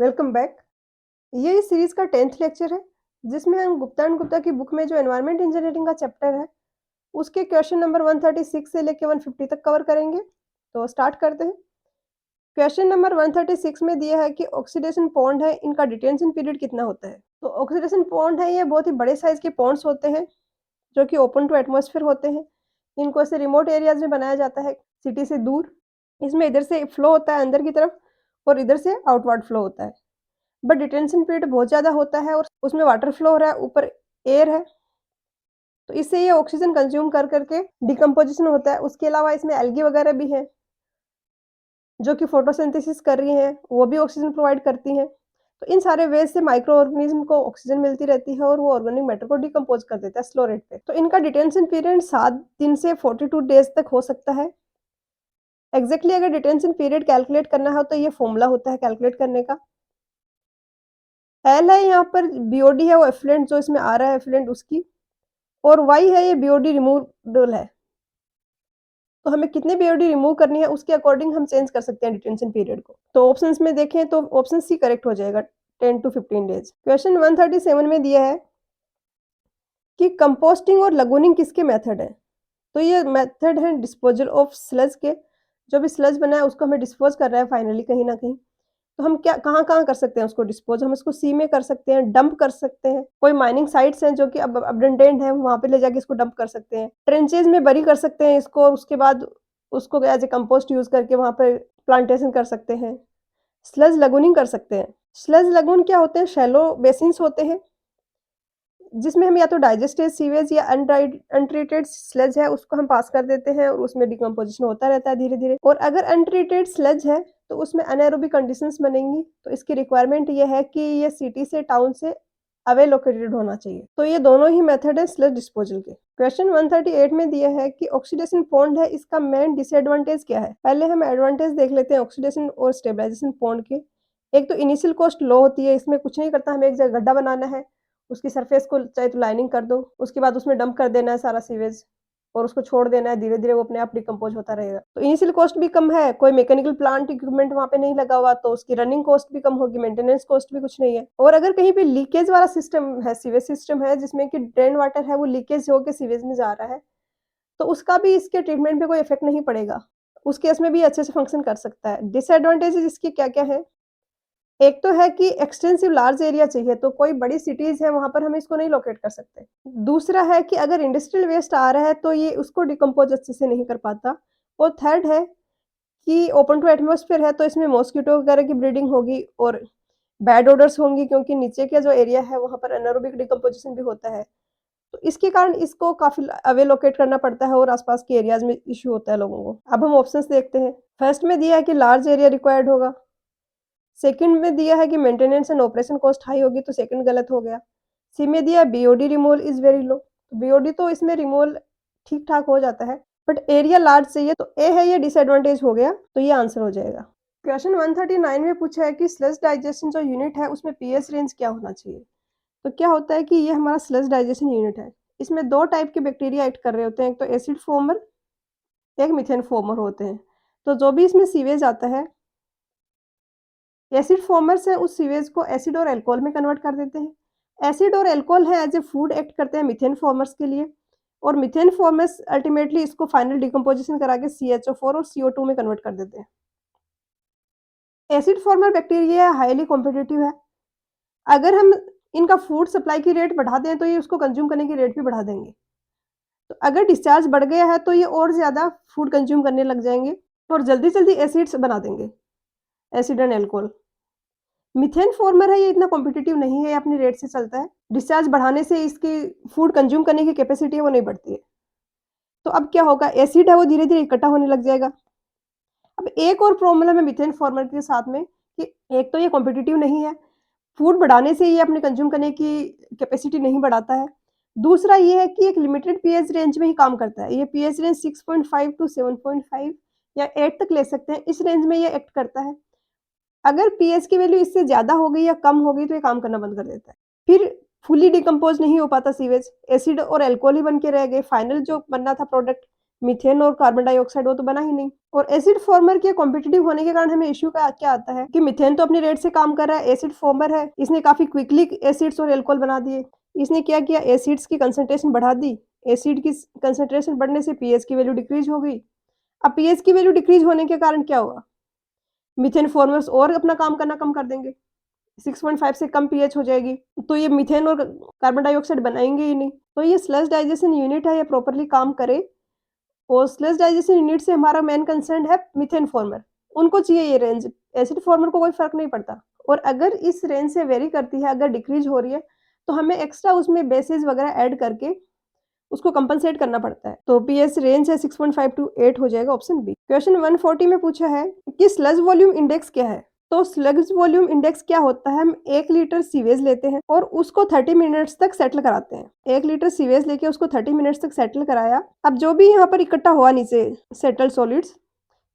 Welcome back. ये इस series का 10th लेक्चर है जिसमें हम गुप्ता एंड गुप्ता की बुक में जो एनवायरनमेंट इंजीनियरिंग का चैप्टर है उसके क्वेश्चन नंबर 136 से लेके 150 तक कवर करेंगे। तो स्टार्ट करते हैं। क्वेश्चन नंबर 136 में दिया है कि ऑक्सीडेशन पॉन्ड है, इनका डिटेंशन पीरियड कितना होता है। तो ऑक्सीडेशन पॉन्ड है, ये बहुत ही बड़े साइज के पॉन्ड्स होते हैं जो कि ओपन टू एटमॉस्फेयर होते हैं। इनको ऐसे रिमोट एरियाज में बनाया जाता है, सिटी से दूर। इसमें इधर से फ्लो होता है अंदर की तरफ और इधर से आउटवर्ड फ्लो होता है, बट डिटेंशन पीरियड बहुत ज़्यादा होता है और उसमें वाटर फ्लो हो रहा है, ऊपर एयर है, तो इससे ये ऑक्सीजन कंज्यूम कर करके डिकम्पोजिशन होता है। उसके अलावा इसमें एल्गी वगैरह भी हैं जो कि फोटोसिंथेसिस कर रही हैं, वो भी ऑक्सीजन प्रोवाइड करती हैं। तो इन सारे वेज से माइक्रो ऑर्गेनिज्म को ऑक्सीजन मिलती रहती है और वो ऑर्गेनिक मैटर को डिकम्पोज कर देता है स्लो रेट पे। तो इनका डिटेंशन पीरियड 7 दिन से 42 डेज तक हो सकता है। एग्जैक्टली अगर डिटेंशन पीरियड कैलकुलेट करना हो तो ये फॉर्मूला होता है कैलकुलेट करने का। एल है यहाँ पर, बीओडी है वो एफ्लुएंट जो इसमें आ रहा है एफ्लुएंट उसकी, और वाई है ये बीओडी रिमूवल है। तो हमें कितनी बीओडी रिमूव करनी है उसके अकॉर्डिंग हम चेंज कर सकते हैं डिटेंशन पीरियड को। तो ऑप्शंस में देखें तो ऑप्शन सी करेक्ट हो जाएगा, 10 to 15 डेज। क्वेश्चन 137 में दिया है कि कंपोस्टिंग और लगूनिंग किसके मेथड है। तो ये मेथड है डिस्पोजल ऑफ स्लज के। जो भी स्लज बना है उसको हमें डिस्पोज कर रहा है फाइनली कहीं ना कहीं। तो हम क्या कहाँ-कहाँ कर सकते हैं उसको डिस्पोज, हम इसको सी में कर सकते हैं, डंप कर सकते हैं। कोई माइनिंग साइट्स हैं जो कि अब अबंडेंट है, वहाँ पे ले जाके इसको डंप कर सकते हैं। ट्रेंचेज़ में बरी कर सकते हैं इसको और उसके बाद उसको एज़ ए कंपोस्ट यूज़ करके वहाँ पे प्लांटेशन कर सकते हैं। स्लज लगूनिंग कर सकते हैं। स्लज लगून क्या होते हैं, शैलो बेसिन्स होते हैं जिसमें हम या तो डाइजेस्टेड सीवेज या अनट्रीटेड स्लज है उसको हम पास कर देते हैं और उसमें डिकम्पोजिशन होता रहता है धीरे-धीरे। और अगर अनट्रीटेड स्लज है तो उसमें अनएरोबिक कंडीशंस बनेंगी, तो इसकी रिक्वायरमेंट ये है कि ये सिटी से टाउन से अवे लोकेटेड होना चाहिए। तो ये दोनों ही मेथड है स्लज डिस्पोजल के। क्वेश्चन 138 में दिया है कि ऑक्सीडेशन पॉन्ड है, इसका मेन डिसएडवांटेज क्या है। पहले हम एडवांटेज देख लेते हैं ऑक्सीडेशन और स्टेबलाइजेशन पॉन्ड के। एक तो इनिशियल कॉस्ट लो होती है, इसमें कुछ नहीं करता, हमें एक जगह गड्ढा बनाना है, उसकी सरफेस को चाहे तो लाइनिंग कर दो, उसके बाद उसमें डंप कर देना है सारा सीवेज और उसको छोड़ देना है, धीरे-धीरे वो अपने आप डिकम्पोज होता रहेगा। तो इनिशियल कॉस्ट भी कम है, कोई मैकेनिकल प्लांट इक्विपमेंट वहाँ पे नहीं लगा हुआ, तो उसकी रनिंग कॉस्ट भी कम होगी, मेंटेनेंस कॉस्ट भी कुछ नहीं है। और अगर कहीं पे लीकेज वाला सिस्टम है, सीवेज सिस्टम है जिसमें कि ड्रेन वाटर है वो लीकेज होके सीवेज में जा रहा है, तो उसका भी इसके ट्रीटमेंट पे कोई इफेक्ट नहीं पड़ेगा। उस केस में भी अच्छे से फंक्शन कर सकता है। डिसएडवांटेजेस इसके क्या-क्या हैं? एक तो है कि एक्सटेंसिव लार्ज एरिया चाहिए, तो कोई बड़ी सिटीज़ है वहाँ पर हम इसको नहीं लोकेट कर सकते। दूसरा है कि अगर इंडस्ट्रियल वेस्ट आ रहा है तो ये उसको डिकम्पोज़ अच्छे से नहीं कर पाता। और थर्ड है कि ओपन टू एटमॉस्फेयर है तो इसमें मॉस्किटो वगैरह की ब्रीडिंग होगी और बैड ओडर्स होंगी क्योंकि नीचे का जो एरिया है वहाँ पर एनारोबिक डिकम्पोज़िशन भी होता है। तो इसके कारण इसको काफ़ी अवे लोकेट करना पड़ता है और आस-पास के एरियाज़ में इश्यू होता है लोगों को। अब हम ऑप्शंस देखते हैं। फर्स्ट में दिया है कि लार्ज एरिया रिक्वायर्ड होगा। सेकंड में दिया है कि maintenance and operation cost high होगी, तो सेकंड गलत हो गया। सी में दिया है BOD removal is very low, BOD तो इसमें रिमूवल ठीक-ठाक हो जाता है, बट एरिया लार्ज चाहिए, तो ए है ये डिसएडवांटेज हो गया, तो ये आंसर हो जाएगा। क्वेश्चन 139 में पूछा है कि स्लज डाइजेशन जो यूनिट है उसमें पीएच रेंज क्या होना चाहिए। तो क्या होता है कि ये हमारा स्लज डाइजेशन यूनिट है, इसमें 2 टाइप के बैक्टीरिया एक्ट कर रहे होते हैं, एक तो एसिड फॉर्मर, एक मीथेन फॉर्मर होते हैं। तो जो भी इसमें सीवेज आता है, एसिड फॉर्मर्स हैं उस सीवेज को एसिड और अल्कोहल में कन्वर्ट कर देते हैं। एसिड और अल्कोहल है एज ए फूड एक्ट करते हैं मीथेन फॉर्मर्स के लिए, और मीथेन फॉर्मर्स अल्टीमेटली इसको फाइनल डिकम्पोजिशन करा के CH4 और CO2 में कन्वर्ट कर देते हैं। Acid farmer bacteria highly competitive है। अगर हम इनका फूड सप्लाई की रेट बढ़ा दें तो ये उसको कंज्यूम करने की रेट भी बढ़ा देंगे। तो अगर डिस्चार्ज बढ़ गया है तो ये और ज़्यादा फूड कंज्यूम करने लग जाएंगे और जल्दी-जल्दी एसिड्स बना देंगे, acid and alcohol. Methane farmer है, ये इतना कॉम्पिटिटिव नहीं है, ये अपनी रेट से चलता है। डिस्चार्ज बढ़ाने से इसकी फूड कंज्यूम करने की कैपेसिटी है वो नहीं बढ़ती है। तो अब क्या होगा, एसिड है वो धीरे-धीरे इकट्ठा होने लग जाएगा। अब एक और प्रॉब्लम है मीथेन फॉर्मर के साथ में कि एक तो ये कॉम्पिटिटिव नहीं है, फूड बढ़ाने से ये अपने कंज्यूम करने की कैपेसिटी नहीं बढ़ाता है। दूसरा ये है कि एक लिमिटेड पीएच रेंज में ही काम करता है। ये पीएच रेंज 6.5 टू 7.5 या 8 तक ले सकते हैं, इस रेंज में ये एक्ट करता है। अगर पीएच की वैल्यू इससे ज़्यादा हो गई या कम हो गई तो ये काम करना बंद कर देता है। फिर फुली डिकम्पोज़ नहीं हो पाता सीवेज, एसिड और अल्कोहल ही बन के रह गए। फाइनल जो बनना था प्रोडक्ट मीथेन और कार्बन डाइऑक्साइड वो तो बना ही नहीं। और एसिड फॉर्मर के कॉम्पिटिटिव होने के कारण हमें इश्यू का क्या आता है कि मीथेन तो अपनी रेट से काम कर रहा है, एसिड फॉर्मर है, इसने काफ़ी क्विकली एसिड्स और एल्कोहल बना दिए। इसने क्या किया, एसिड्स की कंसंट्रेशन बढ़ा दी, एसिड की कंसंट्रेशन बढ़ने से पीएच की वैल्यू डिक्रीज हो गई। अब पीएच की वैल्यू डिक्रीज होने के कारण क्या हुआ, मीथेन फॉर्मर्स और अपना काम करना कम कर देंगे, 6.5 से कम पीएच हो जाएगी, तो ये मीथेन और कार्बन डाइऑक्साइड बनाएंगे ही नहीं। तो ये स्लज डाइजेशन यूनिट है, ये प्रॉपरली काम करे। और स्लज डाइजेशन यूनिट से हमारा मेन कंसर्न है मीथेन फॉर्मर, उनको चाहिए ये रेंज, एसिड फॉर्मर को कोई फर्क नहीं पड़ता। और अगर इस रेंज से वेरी करती है, अगर डिक्रीज हो रही है, तो हमें एक्स्ट्रा उसमें बेसिस वगैरह ऐड करके उसको कंपनसेट करना पड़ता है। तो पीएच रेंज है 6.5 टू 8 हो जाएगा, ऑप्शन बी। क्वेश्चन 140 में पूछा है कि स्लज वॉल्यूम इंडेक्स क्या है। तो स्लज वॉल्यूम इंडेक्स क्या होता है, हम 1 लीटर सीवेज लेते हैं और उसको 30 मिनट्स तक सेटल कराते हैं। 1 लीटर सीवेज लेके उसको 30 मिनट्स तक सेटल कराया। अब जो भी यहाँ पर इकट्ठा हुआ नीचे सेटल्ड सॉलिड्स,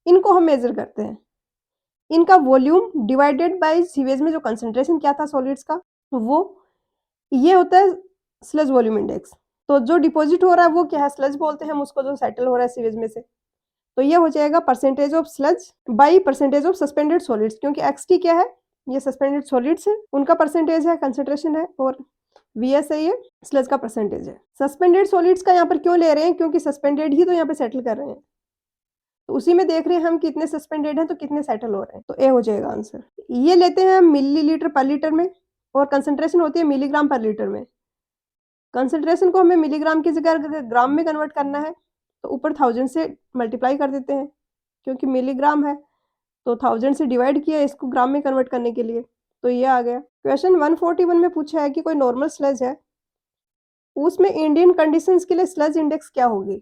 इनको हम मेजर करते हैं। इनका वॉल्यूम डिवाइडेड बाय सीवेज में जो कंसंट्रेशन क्या था सॉलिड्स का, वो ये होता है स्लज वॉल्यूम इंडेक्स। तो जो डिपॉजिट हो रहा है वो क्या है, स्लज बोलते हैं हम उसको, जो सेटल हो रहा है सीवेज में से। तो ये हो जाएगा percentage of sludge by percentage of suspended solids, क्योंकि एक्सटी क्या है, ये सस्पेंडेड सॉलिड्स है, उनका परसेंटेज है, कंसंट्रेशन है, और वीएस है ये स्लज का परसेंटेज है। सस्पेंडेड सॉलिड्स का यहाँ पर क्यों ले रहे हैं, क्योंकि सस्पेंडेड ही तो यहाँ पे सेटल कर रहे हैं, तो उसी में देख रहे हैं हम कितने सस्पेंडेड हैं तो कितने सेटल हो रहे हैं। तो ए हो जाएगा आंसर। ये लेते हैं मिलीलीटर पर लीटर में और कंसंट्रेशन होती है मिलीग्राम पर लीटर में। कंसंट्रेशन को हमें मिलीग्राम की जगह अगर ग्राम में कन्वर्ट करना है तो ऊपर 1000 से मल्टीप्लाई कर देते हैं, क्योंकि मिलीग्राम है तो 1000 से डिवाइड किया इसको ग्राम में कन्वर्ट करने के लिए, तो ये आ गया। क्वेश्चन 141 में पूछा है कि कोई नॉर्मल स्लज है, उसमें इंडियन कंडीशंस के लिए स्लज इंडेक्स क्या होगी।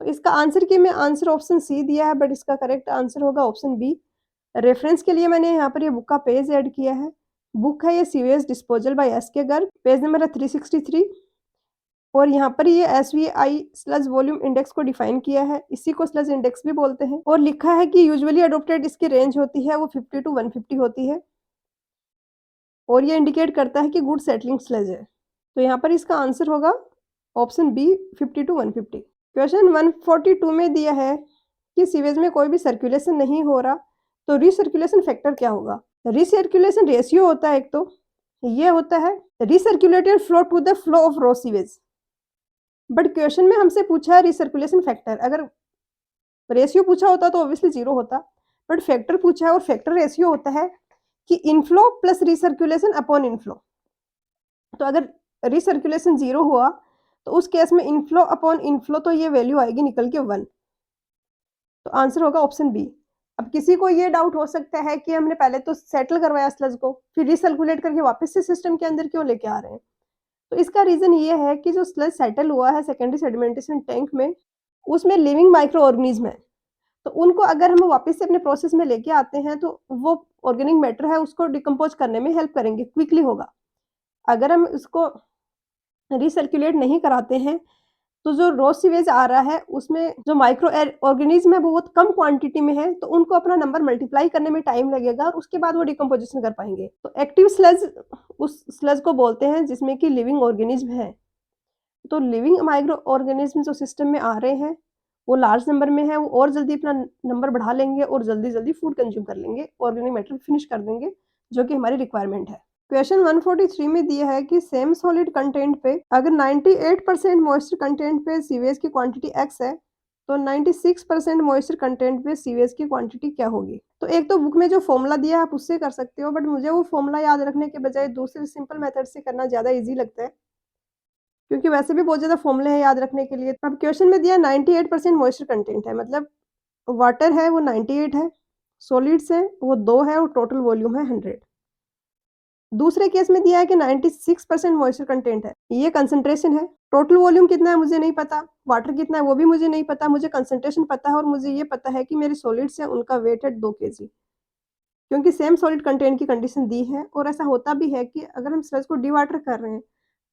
तो इसका आंसर की मैं आंसर ऑप्शन सी दिया है, बट इसका करेक्ट आंसर होगा ऑप्शन बी। रेफरेंस के लिए मैंने यहाँ पर ये बुक का पेज ऐड किया है। बुक है ये सीवेज डिस्पोजल बाय एस के गर्ग, पेज नंबर है 363। और यहाँ पर ये एसवीआई स्लज वॉल्यूम इंडेक्स को डिफाइन किया है, इसी को स्लज इंडेक्स भी बोलते हैं। और लिखा है कि यूजुअली अडोप्टेड इसकी रेंज होती है वो 50 टू 150 होती है, और ये इंडिकेट करता है कि गुड सेटलिंग स्लज है। तो यहाँ पर इसका आंसर होगा ऑप्शन बी 50 टू 150। क्वेश्चन 142 में दिया है कि सीवेज में कोई भी सर्कुलेशन नहीं हो रहा, तो रिसर्कुलेशन फैक्टर क्या होगा। रिसर्कुलेशन रेशियो होता है एक, तो ये होता है recirculated flow to the flow of raw sewage. But question में हमसे पूछा है रिसर्कुलेशन फैक्टर, अगर रेशियो पूछा होता तो ऑब्वियसली 0 होता, बट फैक्टर पूछा है और फैक्टर रेशियो होता है कि inflow plus recirculation upon inflow. तो अगर रिसर्कुलेशन 0 हुआ तो उस केस में इनफ्लो अपॉन इनफ्लो तो ये वैल्यू आएगी निकल के 1। तो आंसर होगा ऑप्शन बी। अब किसी को ये डाउट हो सकता है कि हमने पहले तो सेटल करवाया स्लज को, फिर रिसर्कुलेट करके वापस से सिस्टम के अंदर क्यों लेके आ रहे हैं। तो इसका रीजन ये है कि जो स्लज सेटल हुआ है सेकेंडरी सेडिमेंटेशन टैंक में, उसमें लिविंग माइक्रो ऑर्गेनिज्म है, तो उनको अगर हम वापस से अपने प्रोसेस में लेके आते हैं तो वो ऑर्गेनिक मैटर है उसको डिकम्पोज करने में हेल्प करेंगे, क्विकली होगा। अगर हम इसको रिसर्कुलेट नहीं कराते हैं तो जो रॉ सीवेज आ रहा है उसमें जो माइक्रो ऑर्गेनिज्म है वो बहुत कम क्वांटिटी में है, तो उनको अपना नंबर मल्टीप्लाई करने में टाइम लगेगा और उसके बाद वो डिकम्पोजिशन कर पाएंगे। तो एक्टिव स्लज उस स्लज को बोलते हैं जिसमें कि लिविंग ऑर्गेनिज्म है। तो लिविंग माइक्रो ऑर्गेनिज्म जो सिस्टम में आ रहे हैं वो लार्ज नंबर में है, वो और जल्दी अपना नंबर बढ़ा लेंगे और जल्दी जल्दी फूड कंज्यूम कर लेंगे, ऑर्गेनिक मैटर फिनिश कर देंगे, जो कि हमारी रिक्वायरमेंट है। क्वेश्चन 143 में दिया है कि सेम सॉलिड कंटेंट पे अगर 98% मॉइस्चर कंटेंट पे सीवेज की क्वांटिटी x है, तो 96% मॉइस्चर कंटेंट पे सीवेज की क्वांटिटी क्या होगी। तो एक तो बुक में जो फॉर्मूला दिया है आप उससे कर सकते हो, बट मुझे वो फॉर्मूला याद रखने के बजाय दूसरे सिंपल मेथड से करना ज़्यादा ईजी लगता है, क्योंकि वैसे भी बहुत ज़्यादा फॉर्मूले हैं याद रखने के लिए। अब क्वेश्चन में दिया 98% मॉइस्चर कंटेंट है, मतलब वाटर है वो 98 है, सॉलिड्स है वो 2 है और टोटल वॉल्यूम है 100। दूसरे केस में दिया है कि 96% मॉइस्चर कंटेंट है, ये कंसंट्रेशन है। टोटल वॉल्यूम कितना है मुझे नहीं पता, वाटर कितना है वो भी मुझे नहीं पता, मुझे कंसंट्रेशन पता है और मुझे ये पता है कि मेरे सॉलिड्स हैं उनका वेट है 2 kg, क्योंकि सेम सॉलिड कंटेंट की कंडीशन दी है। और ऐसा होता भी है कि अगर हम स्लज को डी वाटर कर रहे हैं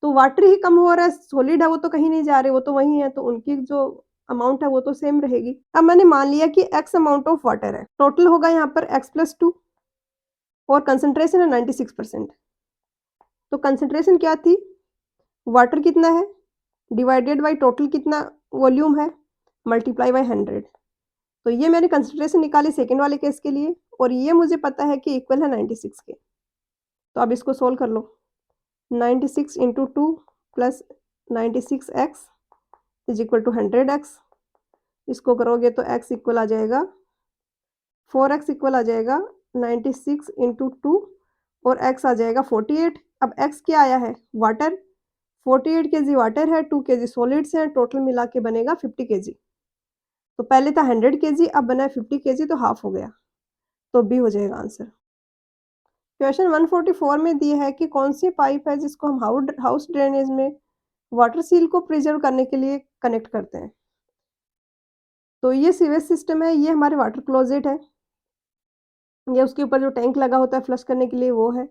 तो वाटर ही कम हो रहा है, सॉलिड है वो तो कहीं नहीं जा रहे, वो तो वही है, तो उनकी जो अमाउंट है वो तो सेम रहेगी। अब मैंने मान लिया कि x अमाउंट ऑफ वाटर है, टोटल होगा यहाँ पर x+2 और कंसंट्रेशन है 96%। तो कंसंट्रेशन क्या थी, वाटर कितना है डिवाइडेड बाई टोटल कितना वॉल्यूम है, मल्टीप्लाई बाय 100। तो ये मैंने कंसिडरेशन निकाली सेकंड वाले केस के लिए और ये मुझे पता है कि इक्वल है 96 के। तो अब इसको सोल्व कर लो। 96 into 2 plus 96x is equal to 100x। इसको करोगे तो x इक्वल आ जाएगा 4x इक्वल आ जाएगा 96 इंटू 2 और x आ जाएगा 48। अब x क्या आया है? वाटर। 48 केजी वाटर है, 2 केजी सॉलिड्स हैं, टोटल मिला के बनेगा 50 केजी। तो पहले था 100 केजी, अब बना है 50 केजी, तो हाफ हो गया। तो बी हो जाएगा आंसर। क्वेश्चन 144 में दिया है कि कौन सी पाइप है जिसको हम हाउस ड्रेनेज में वाटर सील को प्रिजर्व करने के लिए कनेक्ट करते हैं। तो ये सीवेज सिस्टम है, ये हमारे वाटर क्लोजेट है, ये उसके ऊपर जो टैंक लगा होता है फ्लश करने के लिए वो है,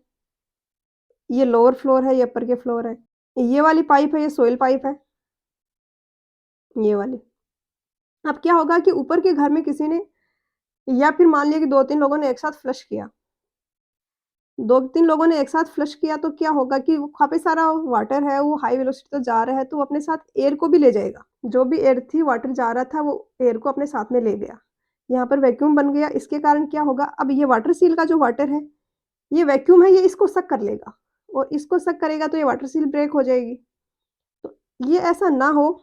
ये लोअर फ्लोर है, ये अपर के फ्लोर है। ये वाली पाइप है, ये सोइल पाइप है, ये वाली। अब क्या होगा कि ऊपर के घर में किसी ने या फिर मान लिया कि 2-3 लोगों ने एक साथ फ्लश किया। 2-3 लोगों ने एक साथ फ्लश किया तो क्या होगा कि वो काफ़ी सारा वाटर है, वो हाई वेलोसिटी तो जा रहा है, तो वो अपने साथ एयर को भी ले जाएगा। जो भी एयर थी, वाटर जा रहा था, वो एयर को अपने साथ में ले गया। यहाँ पर वैक्यूम बन गया, इसके कारण क्या होगा, अब ये वाटर सील का जो वाटर है, ये वैक्यूम है, ये इसको सक कर लेगा और इसको सक करेगा तो ये वाटर सील ब्रेक हो जाएगी। तो ये ऐसा ना हो,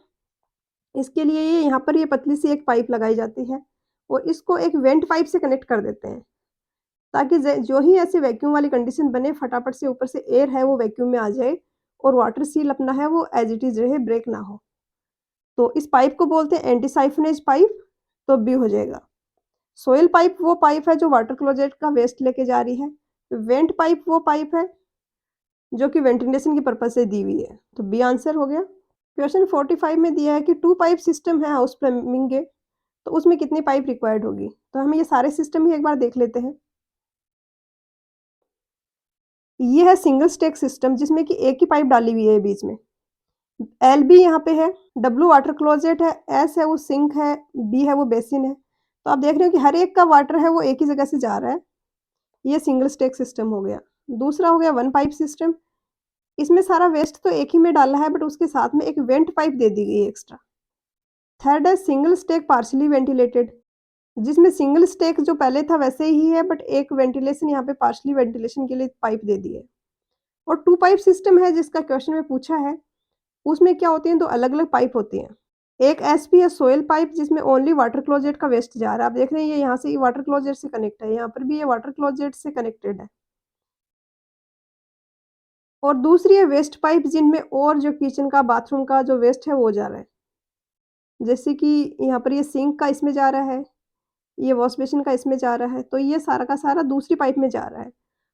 इसके लिए ये यहाँ पर ये पतली सी एक पाइप लगाई जाती है और इसको एक वेंट पाइप से कनेक्ट कर देते हैं, ताकि जो ही ऐसे वैक्यूम वाली कंडीशन बने, फटाफट से ऊपर से एयर है वो वैक्यूम में आ जाए और वाटर सील अपना है वो एज इट इज़ रहे, ब्रेक ना हो। तो इस पाइप को बोलते हैं एंटी साइफनेज पाइप। तो बी हो जाएगा। सोइल पाइप वो पाइप है जो वाटर क्लोजेट का वेस्ट लेके जा रही है। वेंट पाइप वो पाइप है जो कि वेंटिलेशन की पर्पज से दी हुई है। तो बी आंसर हो गया। क्वेश्चन 45 में दिया है कि 2 पाइप सिस्टम है हाउस प्लम्बिंग के, तो उसमें कितनी पाइप रिक्वायर्ड होगी। तो हम ये सारे सिस्टम ही एक बार देख लेते हैं। ये है सिंगल स्टेक सिस्टम जिसमें कि एक ही पाइप डाली हुई है बीच में। एल बी यहाँ पे है, डब्ल्यू वाटर क्लोजेट है, एस है वो सिंक है, बी है वो बेसिन है। तो आप देख रहे हो कि हर एक का वाटर है वो एक ही जगह से जा रहा है। ये सिंगल स्टेक सिस्टम हो गया। दूसरा हो गया वन पाइप सिस्टम। इसमें सारा वेस्ट तो एक ही में डाला है, बट उसके साथ में एक वेंट पाइप दे दी गई एक्स्ट्रा। थर्ड है सिंगल स्टेक पार्शली वेंटिलेटेड, जिसमें सिंगल स्टेक जो पहले था वैसे ही है, बट एक वेंटिलेशन यहाँ पे पार्शली वेंटिलेशन के लिए पाइप दे दी है। और 2 पाइप सिस्टम है जिसका क्वेश्चन में पूछा है, उसमें क्या होती हैं, 2 अलग-अलग पाइप होती हैं। एक एसपी है सोइल पाइप जिसमें ओनली वाटर क्लोजेट का वेस्ट जा रहा है। आप देख रहे हैं ये यहाँ से वाटर क्लोजेट से कनेक्ट है, यहाँ पर भी ये वाटर क्लोजेट से कनेक्टेड है। और दूसरी है वेस्ट पाइप जिनमें और जो किचन का, बाथरूम का जो वेस्ट है वो जा रहा है। जैसे कि यहाँ पर ये सिंक का इसमें जा रहा है, ये वॉश बेसिन का इसमें जा रहा है, तो ये सारा का सारा दूसरी पाइप में जा रहा है।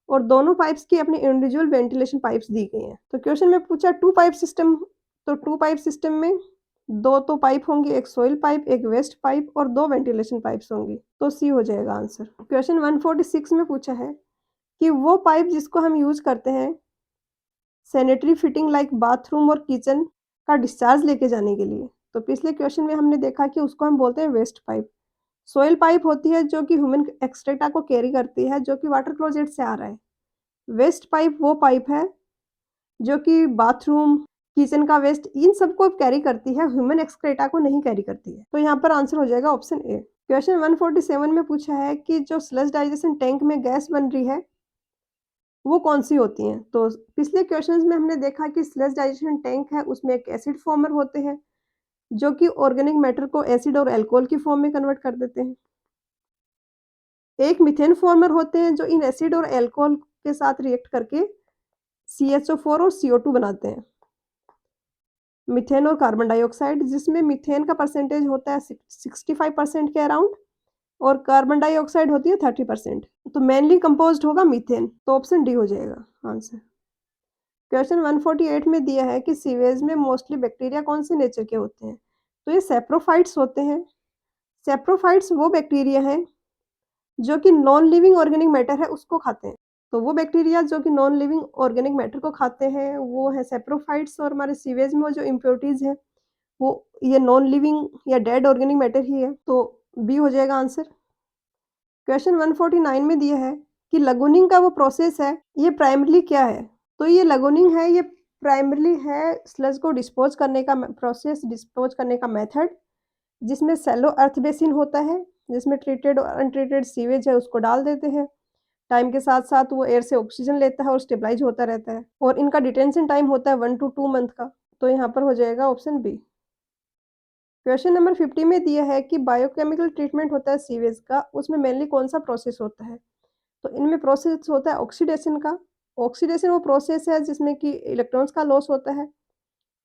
और दोनों पाइप्स की अपनी इंडिविजुअल वेंटिलेशन पाइप्स दी गई हैं। तो क्वेश्चन में पूछा 2 पाइप सिस्टम, तो 2 पाइप सिस्टम में 2 तो पाइप होंगी, एक सोइल पाइप, एक वेस्ट पाइप और 2 वेंटिलेशन पाइप्स होंगी। तो सी हो जाएगा आंसर। क्वेश्चन 146 में पूछा है कि वो पाइप जिसको हम यूज़ करते हैं सैनिटरी फिटिंग लाइक बाथरूम और किचन का डिस्चार्ज लेके जाने के लिए। तो पिछले क्वेश्चन में हमने देखा कि उसको हम बोलते हैं वेस्ट पाइप। सोइल पाइप होती है जो कि ह्यूमन एक्सक्रेटा को कैरी करती है, जो कि वाटर क्लोजेट से आ रहा है। वेस्ट पाइप वो पाइप है जो कि बाथरूम, किचन का वेस्ट इन सबको कैरी करती है, ह्यूमन एक्सक्रेटा को नहीं कैरी करती है। तो यहाँ पर आंसर हो जाएगा ऑप्शन ए। क्वेश्चन 147 में पूछा है कि जो स्लज डाइजेशन टैंक में गैस बन रही है वो कौन सी होती हैं। तो पिछले क्वेश्चंस में हमने देखा कि स्लज डाइजेशन टैंक है, उसमें एक एसिड फॉर्मर होते हैं जो कि ऑर्गेनिक मैटर को एसिड और अल्कोहल की फॉर्म में कन्वर्ट कर देते हैं। एक मीथेन फॉर्मर होते हैं जो इन एसिड और अल्कोहल के साथ रिएक्ट करके CH4 और CO2 बनाते हैं। मीथेन और कार्बन डाइऑक्साइड, जिसमें मीथेन का परसेंटेज होता है 65% के अराउंड और कार्बन डाइऑक्साइड होती है 30%। तो मेनली कंपोज्ड होगा मीथेन। तो ऑप्शन डी हो जाएगा आंसर। क्वेश्चन 148 में दिया है कि सीवेज में मोस्टली बैक्टीरिया कौन से नेचर के होते हैं। तो ये सेप्रोफाइट्स होते हैं। सेप्रोफाइट्स वो बैक्टीरिया हैं जो कि नॉन लिविंग ऑर्गेनिक मैटर है उसको खाते हैं। तो वो बैक्टीरिया जो कि नॉन लिविंग ऑर्गेनिक मैटर को खाते हैं वो है सेप्रोफाइट्स। और हमारे सीवेज में जो इम्प्योरिटीज़ हैं वो ये नॉन लिविंग या डेड ऑर्गेनिक मैटर ही है। तो बी हो जाएगा आंसर। क्वेश्चन 149 में दिया है कि लगूनिंग का वो प्रोसेस है, ये प्राइमरली क्या है। तो ये लगूनिंग है, ये प्राइमरली है स्लज को डिस्पोज करने का प्रोसेस, डिस्पोज करने का मेथड जिसमें सैलो अर्थ बेसिन होता है, जिसमें ट्रीटेड और अनट्रीटेड सीवेज है उसको डाल देते हैं। टाइम के साथ-साथ वो एयर से ऑक्सीजन लेता है और स्टेबलाइज़ होता रहता है और इनका डिटेंशन टाइम होता है 1 टू 2 मंथ का। तो यहाँ पर हो जाएगा ऑप्शन बी। क्वेश्चन नंबर 50 में दिया है कि बायोकेमिकल ट्रीटमेंट होता है सीवेज का, उसमें मेनली कौन-सा प्रोसेस होता है? तो इनमें प्रोसेस होता है ऑक्सीडेशन का। ऑक्सीडेशन वो प्रोसेस है जिसमें कि इलेक्ट्रॉन्स का लॉस होता है।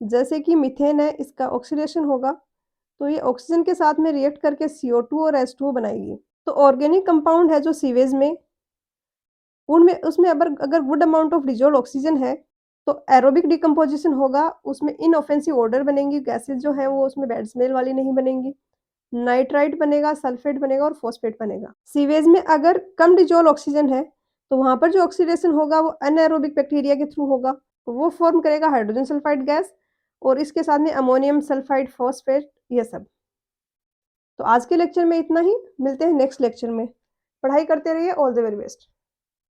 जैसे कि मीथेन है, इसका ऑक्सीडेशन होगा, तो ये ऑक्सीजन के साथ में रिएक्ट करके CO2 और H2O बनाएगी। तो ऑर्गेनिक कंपाउंड है जो सीवेज में, उनमें उसमें अगर अगर good amount of dissolved oxygen है, तो एरोबिक डिकम्पोज़िशन होगा, उसमें इनऑफेंसिव ओडोर बनेंगी, गैसेज़ जो हैं वो उसमें बैड स्मेल वाली नहीं बनेंगी। नाइट्राइट बनेगा, सल्फेट बनेगा और फॉस्फेट बनेगा। सीवेज में अगर कम डिज़ोल्व ऑक्सीजन है, तो वहाँ पर जो ऑक्सीडेशन होगा वो एनाएरोबिक बैक्टीरिया के थ्रू होगा। वो फ़ॉर्म करेगा हाइड्रोजन सल्फाइड गैस और इसके साथ में अमोनियम सल्फाइड फॉस्फेट ये सब। तो आज के लेक्चर में इतना ही, मिलते हैं नेक्स्ट लेक्चर में। पढ़ाई करते रहिए, ऑल द वेरी बेस्ट।